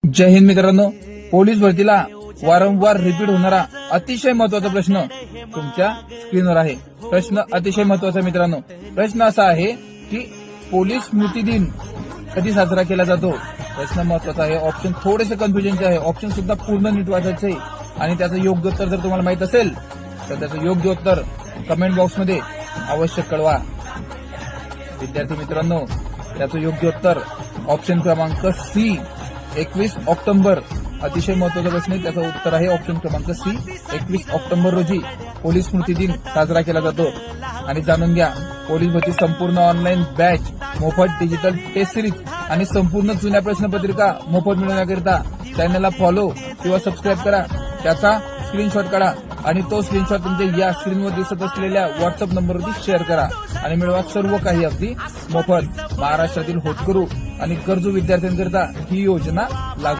जय हिंद मित्रांनो, पोलीस भरतीला वारंवार रिपीट होणारा अतिशय महत्वाचा प्रश्न तुमच्या स्क्रीनवर आहे। प्रश्न अतिशय महत्वाचा मित्रांनो, प्रश्न असा आहे की पोलीस स्मृती दिन कधी साजरा केला जातो। प्रश्न महत्वाचा आहे, ऑप्शन थोडेसे कन्फ्युजनचे आहे, ऑप्शन सुद्धा पूर्ण नीट वाचायचे आहे आणि त्याचं योग्य उत्तर जर तुम्हाला माहित असेल तर त्याचं योग्य उत्तर कमेंट बॉक्समध्ये अवश्य कळवा। विद्यार्थी मित्रांनो, त्याचं योग्य उत्तर ऑप्शन क्रमांक सी 21 ऑक्टोबर। अतिशय महत्वाचा प्रश्न आहे, त्याचं उत्तर आहे ऑप्शन क्रमांक सी 21 ऑक्टोबर रोजी पोलीस स्मृती दिन साजरा केला जातो। आणि जाणून घ्या, पोलीस भरती संपूर्ण ऑनलाईन बॅच, मोफत डिजिटल टेस्ट सिरीज आणि संपूर्ण जुन्या प्रश्नपत्रिका मोफत मिळवण्याकरिता चॅनलला फॉलो किंवा सबस्क्राईब करा। त्याचा स्क्रीनशॉट काढा आणि तो स्क्रीनशॉट तुमच्या या स्क्रीनवर दिसत असलेल्या व्हॉट्सअप नंबरवरती शेअर करा आणि मिळवा सर्व काही अगदी मोफत। महाराष्ट्रातील होतकरू आणि गरजू विद्यार्थ्यांकरिता ही योजना लागू